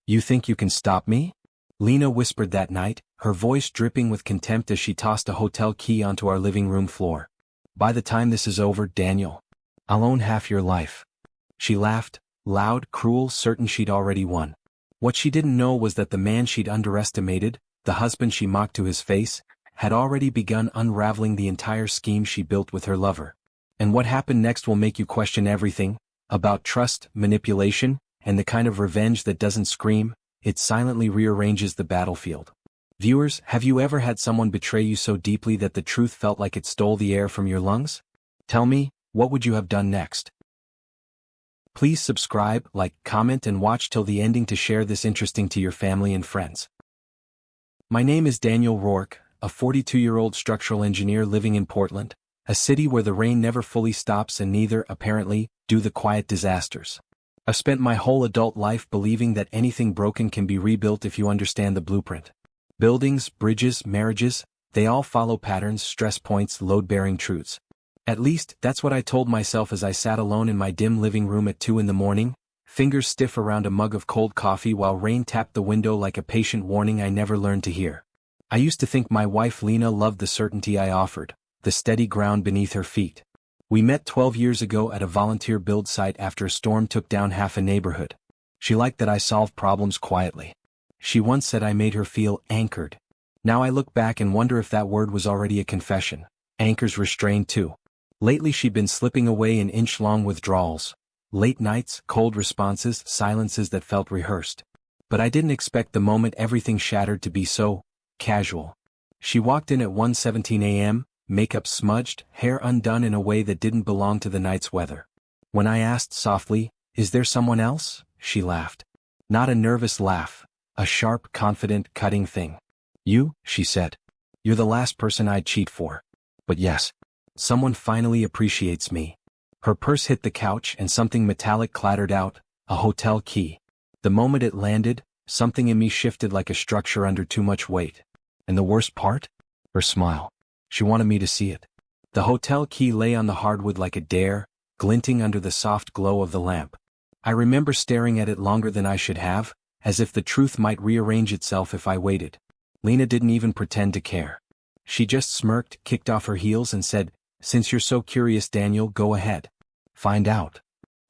You think you can stop me? Lena whispered that night, her voice dripping with contempt as she tossed a hotel key onto our living room floor. By the time this is over, Daniel, I'll own half your life. She laughed, loud, cruel, certain she'd already won. What she didn't know was that the man she'd underestimated, the husband she mocked to his face, had already begun unraveling the entire scheme she built with her lover. And what happened next will make you question everything, about trust, manipulation, and the kind of revenge that doesn't scream, it silently rearranges the battlefield. Viewers, have you ever had someone betray you so deeply that the truth felt like it stole the air from your lungs? Tell me, what would you have done next? Please subscribe, like, comment and watch till the ending to share this interesting to your family and friends. My name is Daniel Rourke, a 42-year-old structural engineer living in Portland, a city where the rain never fully stops and neither, apparently, do the quiet disasters. I've spent my whole adult life believing that anything broken can be rebuilt if you understand the blueprint. Buildings, bridges, marriages, they all follow patterns, stress points, load-bearing truths. At least, that's what I told myself as I sat alone in my dim living room at 2 a.m, fingers stiff around a mug of cold coffee while rain tapped the window like a patient warning I never learned to hear. I used to think my wife Lena loved the certainty I offered, the steady ground beneath her feet. We met 12 years ago at a volunteer build site after a storm took down half a neighborhood. She liked that I solved problems quietly. She once said I made her feel anchored. Now I look back and wonder if that word was already a confession. Anchors restrained too. Lately she'd been slipping away in inch-long withdrawals. Late nights, cold responses, silences that felt rehearsed. But I didn't expect the moment everything shattered to be so casual. She walked in at 1:17 a.m., makeup smudged, hair undone in a way that didn't belong to the night's weather. When I asked softly, "Is there someone else?" she laughed. Not a nervous laugh, a sharp, confident, cutting thing. "You," she said. "You're the last person I'd cheat for. But yes, someone finally appreciates me." Her purse hit the couch and something metallic clattered out, a hotel key. The moment it landed, something in me shifted like a structure under too much weight. And the worst part? Her smile. She wanted me to see it. The hotel key lay on the hardwood like a dare, glinting under the soft glow of the lamp. I remember staring at it longer than I should have, as if the truth might rearrange itself if I waited. Lena didn't even pretend to care. She just smirked, kicked off her heels and said, "Since you're so curious, Daniel, go ahead. Find out."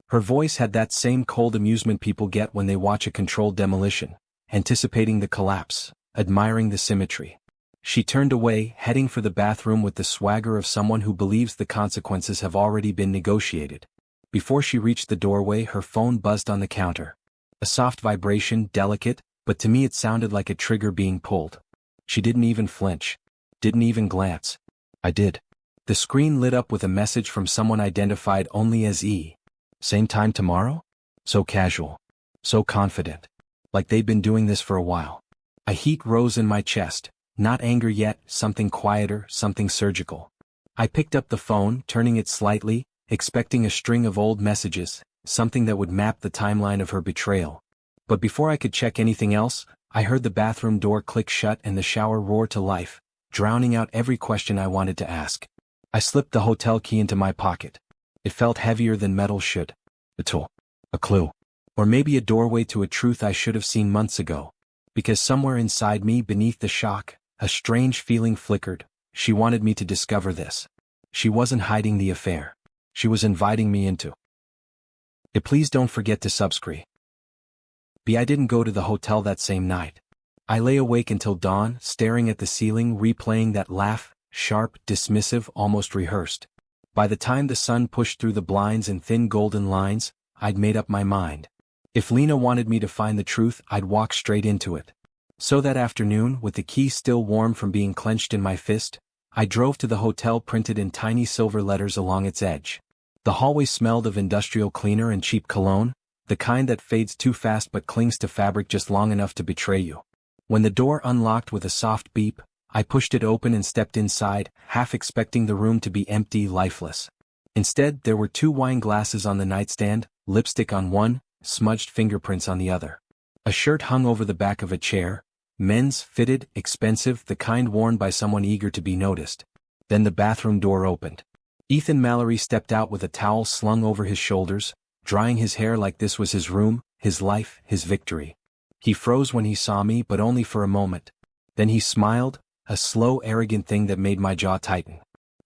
Her voice had that same cold amusement people get when they watch a controlled demolition, anticipating the collapse, admiring the symmetry. She turned away, heading for the bathroom with the swagger of someone who believes the consequences have already been negotiated. Before she reached the doorway, her phone buzzed on the counter. A soft vibration, delicate, but to me it sounded like a trigger being pulled. She didn't even flinch. Didn't even glance. I did. The screen lit up with a message from someone identified only as E. Same time tomorrow? So casual. So confident. Like they'd been doing this for a while. A heat rose in my chest. Not anger yet, something quieter, something surgical. I picked up the phone, turning it slightly, expecting a string of old messages, something that would map the timeline of her betrayal. But before I could check anything else, I heard the bathroom door click shut and the shower roar to life, drowning out every question I wanted to ask. I slipped the hotel key into my pocket. It felt heavier than metal should. A tool. A clue. Or maybe a doorway to a truth I should have seen months ago. Because somewhere inside me, beneath the shock, a strange feeling flickered. She wanted me to discover this. She wasn't hiding the affair. She was inviting me into it. Please don't forget to subscribe. I didn't go to the hotel that same night. I lay awake until dawn, staring at the ceiling, replaying that laugh, sharp, dismissive, almost rehearsed. By the time the sun pushed through the blinds in thin golden lines, I'd made up my mind. If Lena wanted me to find the truth, I'd walk straight into it. So that afternoon, with the key still warm from being clenched in my fist, I drove to the hotel, printed in tiny silver letters along its edge. The hallway smelled of industrial cleaner and cheap cologne, the kind that fades too fast but clings to fabric just long enough to betray you. When the door unlocked with a soft beep, I pushed it open and stepped inside, half expecting the room to be empty, lifeless. Instead, there were 2 wine glasses on the nightstand, lipstick on one, smudged fingerprints on the other. A shirt hung over the back of a chair, men's, fitted, expensive, the kind worn by someone eager to be noticed. Then the bathroom door opened. Ethan Mallory stepped out with a towel slung over his shoulders, drying his hair like this was his room, his life, his victory. He froze when he saw me, but only for a moment. Then he smiled, a slow, arrogant thing that made my jaw tighten.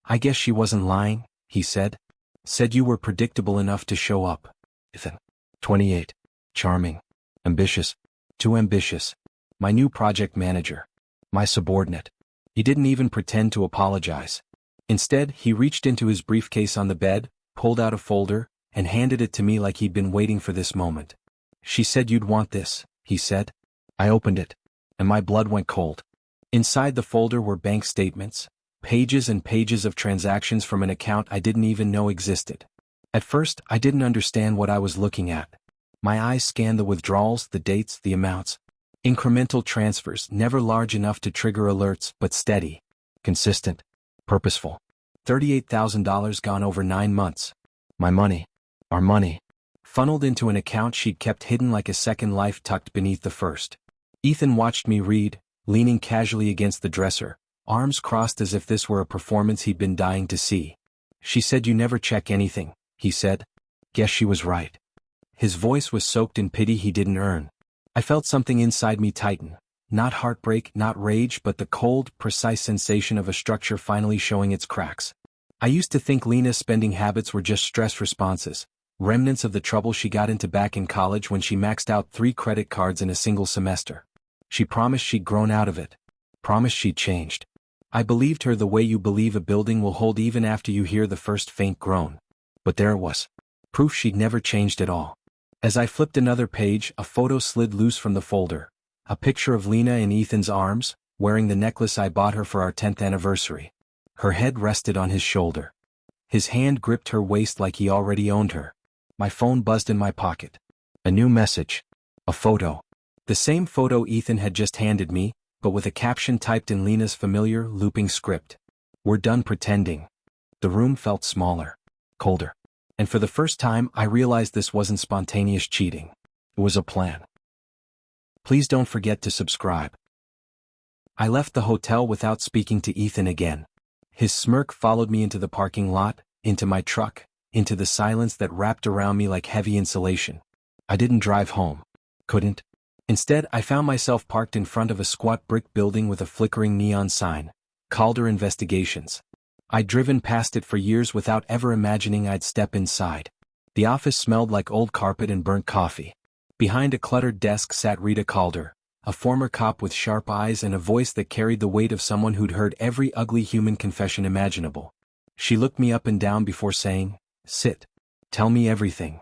"I guess she wasn't lying," he said. "Said you were predictable enough to show up." Ethan. 28. Charming. Ambitious. Too ambitious. My new project manager. My subordinate. He didn't even pretend to apologize. Instead, he reached into his briefcase on the bed, pulled out a folder, and handed it to me like he'd been waiting for this moment. "She said you'd want this," he said. I opened it, and my blood went cold. Inside the folder were bank statements, pages and pages of transactions from an account I didn't even know existed. At first, I didn't understand what I was looking at. My eyes scanned the withdrawals, the dates, the amounts. Incremental transfers, never large enough to trigger alerts, but steady, consistent, purposeful. $38,000 gone over 9 months. My money, our money, funneled into an account she'd kept hidden like a second life tucked beneath the first. Ethan watched me read, leaning casually against the dresser, arms crossed as if this were a performance he'd been dying to see. "She said you never check anything," he said. Guess she was right. His voice was soaked in pity he didn't earn. I felt something inside me tighten. Not heartbreak, not rage, but the cold, precise sensation of a structure finally showing its cracks. I used to think Lena's spending habits were just stress responses, remnants of the trouble she got into back in college when she maxed out 3 credit cards in a single semester. She promised she'd grown out of it. Promised she'd changed. I believed her the way you believe a building will hold even after you hear the first faint groan. But there it was. Proof she'd never changed at all. As I flipped another page, a photo slid loose from the folder. A picture of Lena in Ethan's arms, wearing the necklace I bought her for our 10th anniversary. Her head rested on his shoulder. His hand gripped her waist like he already owned her. My phone buzzed in my pocket. A new message. A photo. The same photo Ethan had just handed me, but with a caption typed in Lena's familiar, looping script. "We're done pretending." The room felt smaller, colder. And for the first time, I realized this wasn't spontaneous cheating. It was a plan. Please don't forget to subscribe. I left the hotel without speaking to Ethan again. His smirk followed me into the parking lot, into my truck, into the silence that wrapped around me like heavy insulation. I didn't drive home. Couldn't. Instead, I found myself parked in front of a squat brick building with a flickering neon sign, Calder Investigations. I'd driven past it for years without ever imagining I'd step inside. The office smelled like old carpet and burnt coffee. Behind a cluttered desk sat Rita Calder, a former cop with sharp eyes and a voice that carried the weight of someone who'd heard every ugly human confession imaginable. She looked me up and down before saying, "Sit. Tell me everything."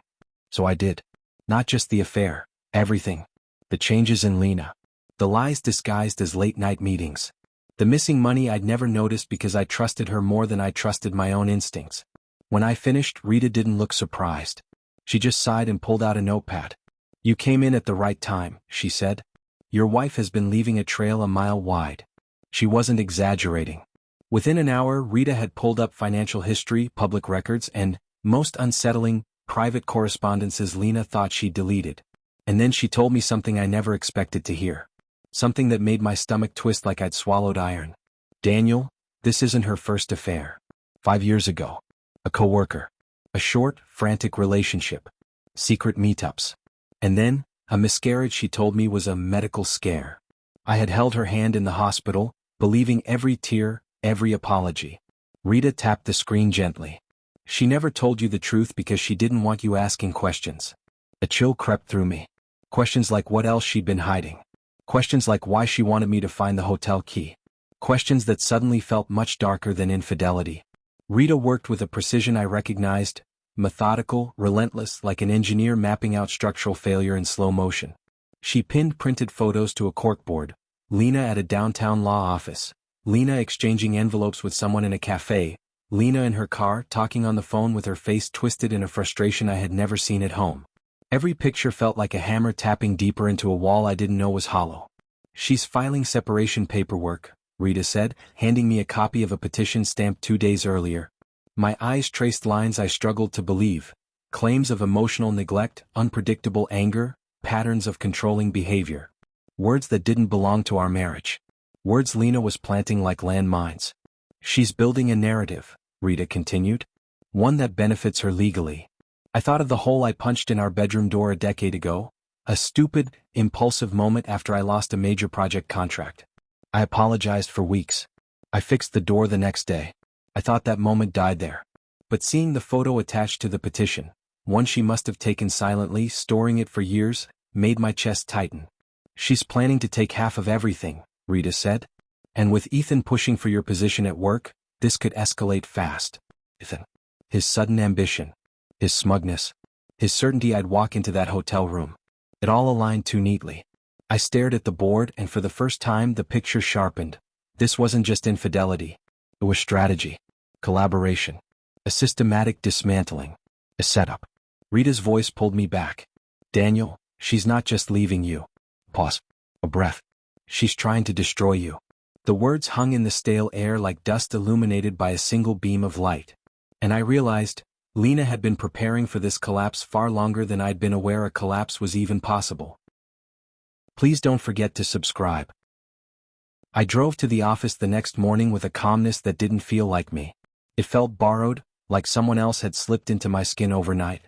So I did. Not just the affair, everything. The changes in Lena. The lies disguised as late-night meetings. The missing money I'd never noticed because I trusted her more than I trusted my own instincts. When I finished, Rita didn't look surprised. She just sighed and pulled out a notepad. "You came in at the right time," she said. "Your wife has been leaving a trail a mile wide." She wasn't exaggerating. Within an hour, Rita had pulled up financial history, public records, and, most unsettling, private correspondences Lena thought she'd deleted. And then she told me something I never expected to hear. Something that made my stomach twist like I'd swallowed iron. "Daniel, this isn't her first affair. 5 years ago. A coworker. A short, frantic relationship. Secret meetups. And then, a miscarriage she told me was a medical scare." I had held her hand in the hospital, believing every tear, every apology. Rita tapped the screen gently. "She never told you the truth because she didn't want you asking questions." A chill crept through me. Questions like what else she'd been hiding. Questions like why she wanted me to find the hotel key. Questions that suddenly felt much darker than infidelity. Rita worked with a precision I recognized, methodical, relentless, like an engineer mapping out structural failure in slow motion. She pinned printed photos to a corkboard. Lena at a downtown law office. Lena exchanging envelopes with someone in a cafe. Lena in her car talking on the phone with her face twisted in a frustration I had never seen at home. Every picture felt like a hammer tapping deeper into a wall I didn't know was hollow. "She's filing separation paperwork," Rita said, handing me a copy of a petition stamped 2 days earlier. My eyes traced lines I struggled to believe. Claims of emotional neglect, unpredictable anger, patterns of controlling behavior. Words that didn't belong to our marriage. Words Lena was planting like landmines. "She's building a narrative," Rita continued. "One that benefits her legally. I thought of the hole I punched in our bedroom door a decade ago. A stupid, impulsive moment after I lost a major project contract. I apologized for weeks. I fixed the door the next day. I thought that moment died there. But seeing the photo attached to the petition, one she must have taken silently, storing it for years, made my chest tighten. She's planning to take half of everything, Rita said. And with Ethan pushing for your position at work, this could escalate fast. Ethan. His sudden ambition. His smugness. His certainty I'd walk into that hotel room. It all aligned too neatly. I stared at the board and for the first time the picture sharpened. This wasn't just infidelity. It was strategy. Collaboration. A systematic dismantling. A setup. Rita's voice pulled me back. Daniel, she's not just leaving you. Pause. A breath. She's trying to destroy you. The words hung in the stale air like dust illuminated by a single beam of light. And I realized, Lena had been preparing for this collapse far longer than I'd been aware a collapse was even possible. Please don't forget to subscribe. I drove to the office the next morning with a calmness that didn't feel like me. It felt borrowed, like someone else had slipped into my skin overnight.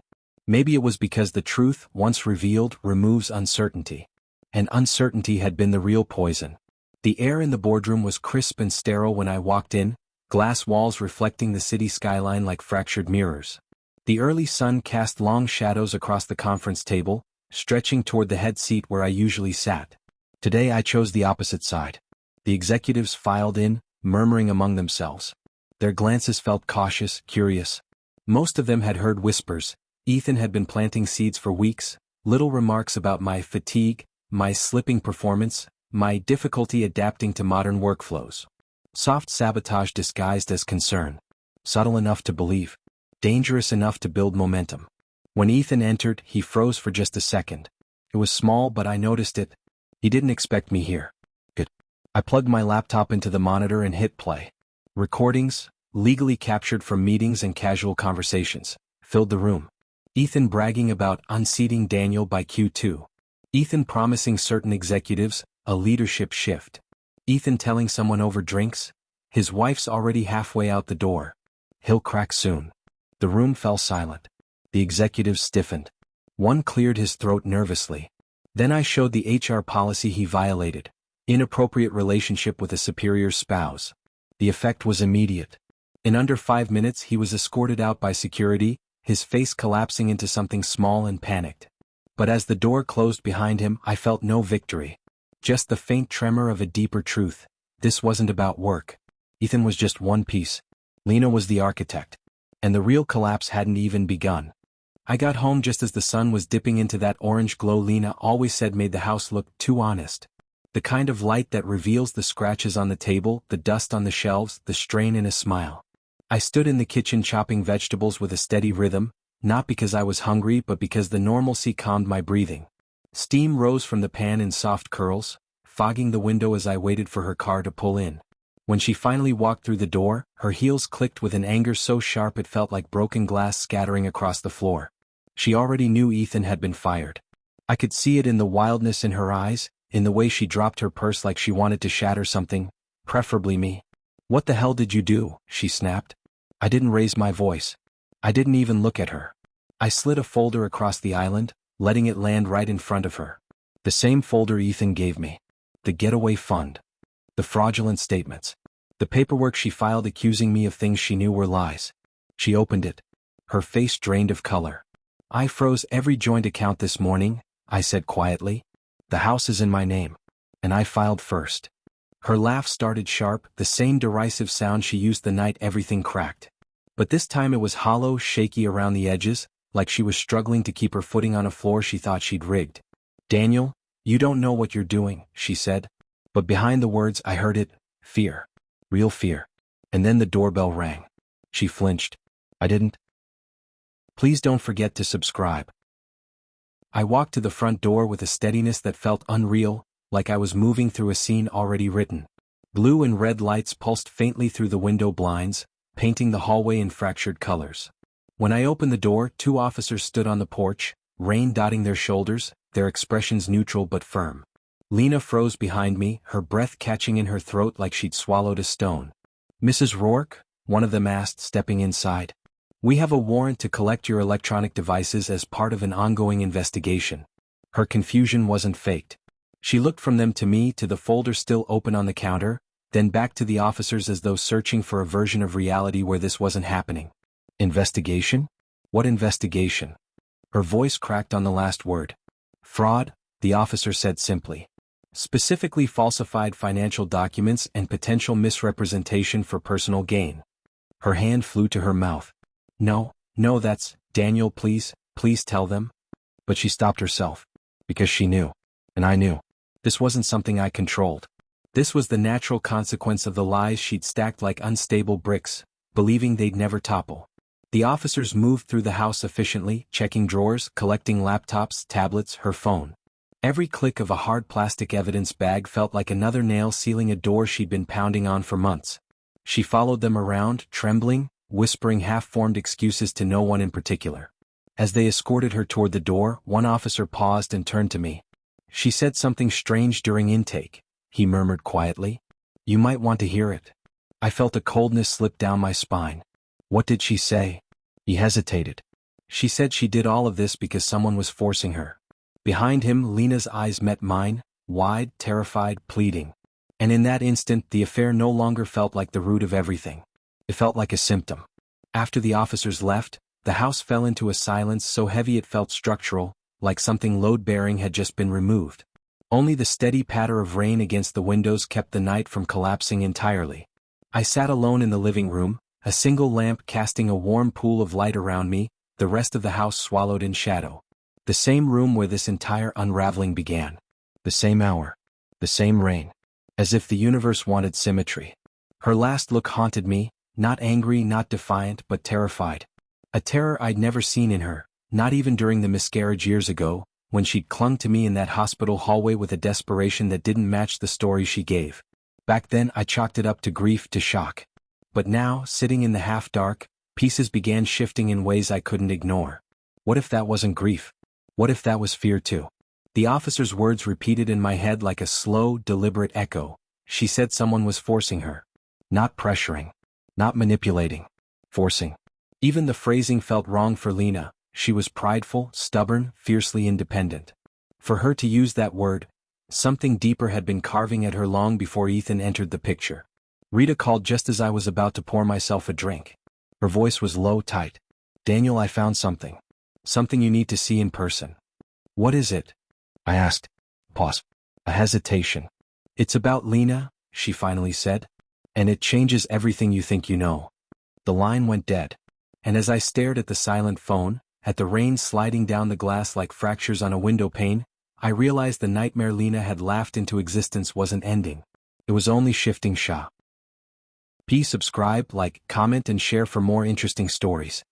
Maybe it was because the truth, once revealed, removes uncertainty. And uncertainty had been the real poison. The air in the boardroom was crisp and sterile when I walked in, glass walls reflecting the city skyline like fractured mirrors. The early sun cast long shadows across the conference table, stretching toward the head seat where I usually sat. Today I chose the opposite side. The executives filed in, murmuring among themselves. Their glances felt cautious, curious. Most of them had heard whispers. Ethan had been planting seeds for weeks, little remarks about my fatigue, my slipping performance, my difficulty adapting to modern workflows. Soft sabotage disguised as concern. Subtle enough to believe. Dangerous enough to build momentum. When Ethan entered, he froze for just a second. It was small but I noticed it. He didn't expect me here. Good. I plugged my laptop into the monitor and hit play. Recordings, legally captured from meetings and casual conversations, filled the room. Ethan bragging about unseating Daniel by Q2. Ethan promising certain executives a leadership shift. Ethan telling someone over drinks, his wife's already halfway out the door. He'll crack soon. The room fell silent. The executives stiffened. One cleared his throat nervously. Then I showed the HR policy he violated. Inappropriate relationship with a superior spouse. The effect was immediate. In under 5 minutes he was escorted out by security, his face collapsing into something small and panicked. But as the door closed behind him, I felt no victory. Just the faint tremor of a deeper truth. This wasn't about work. Ethan was just one piece. Lena was the architect. And the real collapse hadn't even begun. I got home just as the sun was dipping into that orange glow Lena always said made the house look too honest. The kind of light that reveals the scratches on the table, the dust on the shelves, the strain in a smile. I stood in the kitchen chopping vegetables with a steady rhythm, not because I was hungry but because the normalcy calmed my breathing. Steam rose from the pan in soft curls, fogging the window as I waited for her car to pull in. When she finally walked through the door, her heels clicked with an anger so sharp it felt like broken glass scattering across the floor. She already knew Ethan had been fired. I could see it in the wildness in her eyes, in the way she dropped her purse like she wanted to shatter something, preferably me. "What the hell did you do?" she snapped. I didn't raise my voice. I didn't even look at her. I slid a folder across the island, letting it land right in front of her. The same folder Ethan gave me. The getaway fund. The fraudulent statements. The paperwork she filed accusing me of things she knew were lies. She opened it. Her face drained of color. "I froze every joint account this morning," I said quietly. "The house is in my name. And I filed first." Her laugh started sharp, the same derisive sound she used the night everything cracked. But this time it was hollow, shaky around the edges, like she was struggling to keep her footing on a floor she thought she'd rigged. "Daniel, you don't know what you're doing," she said. But behind the words I heard it, fear. Real fear. And then the doorbell rang. She flinched. I didn't. "Please don't forget to subscribe." I walked to the front door with a steadiness that felt unreal, like I was moving through a scene already written. Blue and red lights pulsed faintly through the window blinds, painting the hallway in fractured colors. When I opened the door, 2 officers stood on the porch, rain dotting their shoulders, their expressions neutral but firm. Lena froze behind me, her breath catching in her throat like she'd swallowed a stone. "Mrs. Rourke?" one of them asked, stepping inside. "We have a warrant to collect your electronic devices as part of an ongoing investigation." Her confusion wasn't faked. She looked from them to me to the folder still open on the counter, then back to the officers as though searching for a version of reality where this wasn't happening. Investigation? What investigation? Her voice cracked on the last word. Fraud, the officer said simply. Specifically falsified financial documents and potential misrepresentation for personal gain. Her hand flew to her mouth. No, that's, Daniel, please tell them. But she stopped herself. Because she knew. And I knew. This wasn't something I controlled. This was the natural consequence of the lies she'd stacked like unstable bricks, believing they'd never topple. The officers moved through the house efficiently, checking drawers, collecting laptops, tablets, her phone. Every click of a hard plastic evidence bag felt like another nail sealing a door she'd been pounding on for months. She followed them around, trembling, whispering half-formed excuses to no one in particular. As they escorted her toward the door, one officer paused and turned to me. She said something strange during intake, he murmured quietly. You might want to hear it. I felt a coldness slip down my spine. What did she say? He hesitated. She said she did all of this because someone was forcing her. Behind him, Lena's eyes met mine, wide, terrified, pleading. And in that instant, the affair no longer felt like the root of everything. It felt like a symptom. After the officers left, the house fell into a silence so heavy it felt structural, like something load-bearing had just been removed. Only the steady patter of rain against the windows kept the night from collapsing entirely. I sat alone in the living room, a single lamp casting a warm pool of light around me, the rest of the house swallowed in shadow. The same room where this entire unraveling began. The same hour. The same rain. As if the universe wanted symmetry. Her last look haunted me, not angry, not defiant, but terrified. A terror I'd never seen in her, not even during the miscarriage years ago, when she'd clung to me in that hospital hallway with a desperation that didn't match the story she gave. Back then I chalked it up to grief, to shock. But now, sitting in the half-dark, pieces began shifting in ways I couldn't ignore. What if that wasn't grief? What if that was fear too? The officer's words repeated in my head like a slow, deliberate echo. She said someone was forcing her. Not pressuring. Not manipulating. Forcing. Even the phrasing felt wrong for Lena. She was prideful, stubborn, fiercely independent. For her to use that word, something deeper had been carving at her long before Ethan entered the picture. Rita called just as I was about to pour myself a drink. Her voice was low, tight. Daniel, I found something. Something you need to see in person. What is it? I asked. Pause. A hesitation. It's about Lena, she finally said. And it changes everything you think you know. The line went dead. And as I stared at the silent phone, at the rain sliding down the glass like fractures on a window pane, I realized the nightmare Lena had laughed into existence wasn't ending. It was only shifting. Please subscribe, like, comment and share for more interesting stories.